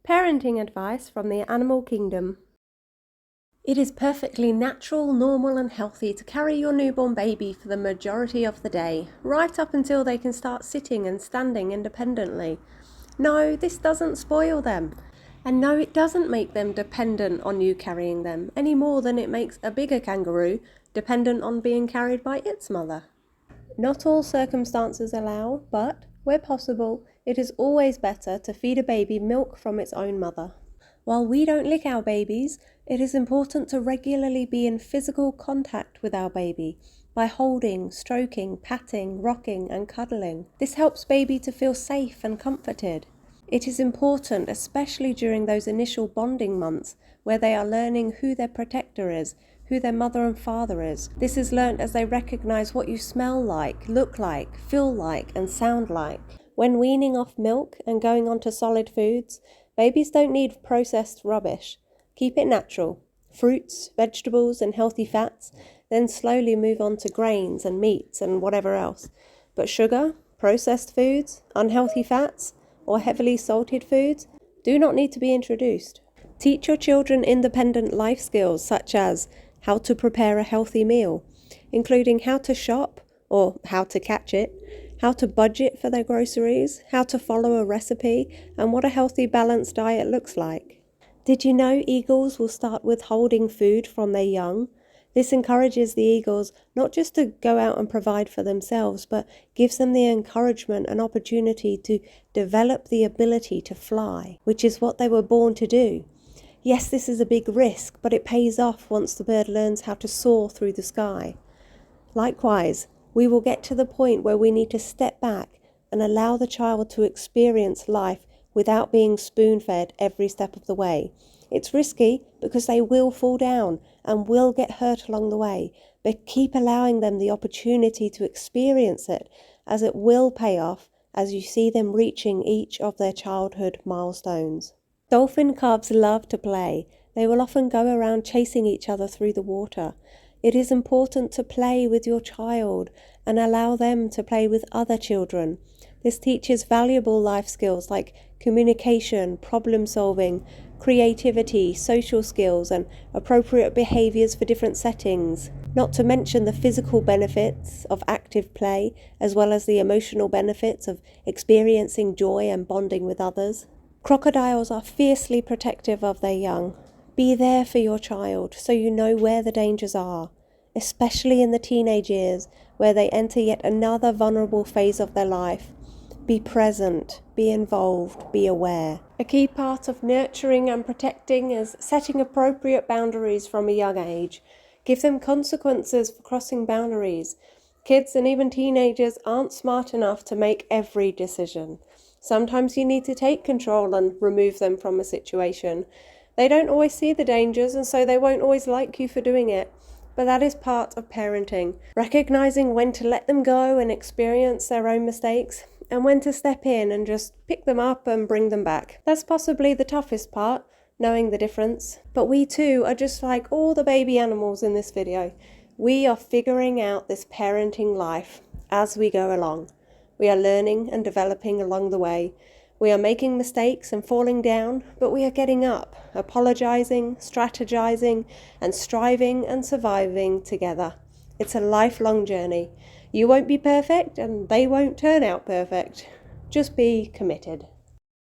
Parenting advice from the animal kingdom. It is perfectly natural, normal and healthy to carry your newborn baby for the majority of the day, right up until they can start sitting and standing independently. No, this doesn't spoil them. And no, it doesn't make them dependent on you carrying them, any more than it makes a bigger kangaroo dependent on being carried by its mother. Not all circumstances allow, but, where possible, it is always better to feed a baby milk from its own mother. While we don't lick our babies, it is important to regularly be in physical contact with our baby by holding, stroking, patting, rocking and cuddling. This helps baby to feel safe and comforted. It is important, especially during those initial bonding months where they are learning who their protector is, who their mother and father is. This is learnt as they recognise what you smell like, look like, feel like and sound like. When weaning off milk and going on to solid foods, babies don't need processed rubbish. Keep it natural. Fruits, vegetables and healthy fats, then slowly move on to grains and meats and whatever else. But sugar, processed foods, unhealthy fats, or heavily salted foods do not need to be introduced. Teach your children independent life skills such as how to prepare a healthy meal, including how to shop or how to catch it, how to budget for their groceries, how to follow a recipe, and what a healthy balanced diet looks like. Did you know eagles will start withholding food from their young? This encourages the eagles not just to go out and provide for themselves, but gives them the encouragement and opportunity to develop the ability to fly, which is what they were born to do. Yes, this is a big risk, but it pays off once the bird learns how to soar through the sky. Likewise, we will get to the point where we need to step back and allow the child to experience life without being spoon-fed every step of the way. It's risky because they will fall down and will get hurt along the way, but keep allowing them the opportunity to experience it, as it will pay off as you see them reaching each of their childhood milestones. Dolphin cubs love to play. They will often go around chasing each other through the water. It is important to play with your child and allow them to play with other children. This teaches valuable life skills like communication, problem solving, creativity, social skills, and appropriate behaviours for different settings. Not to mention the physical benefits of active play, as well as the emotional benefits of experiencing joy and bonding with others. Crocodiles are fiercely protective of their young. Be there for your child so you know where the dangers are, especially in the teenage years where they enter yet another vulnerable phase of their life. Be present, be involved, be aware. A key part of nurturing and protecting is setting appropriate boundaries from a young age. Give them consequences for crossing boundaries. Kids and even teenagers aren't smart enough to make every decision. Sometimes you need to take control and remove them from a situation. They don't always see the dangers and so they won't always like you for doing it. But that is part of parenting. Recognizing when to let them go and experience their own mistakes, and when to step in and just pick them up and bring them back. That's possibly the toughest part, knowing the difference. But we too are just like all the baby animals in this video. We are figuring out this parenting life as we go along. We are learning and developing along the way. We are making mistakes and falling down, but we are getting up, apologizing, strategizing, and striving and surviving together. It's a lifelong journey. You won't be perfect, and they won't turn out perfect. Just be committed.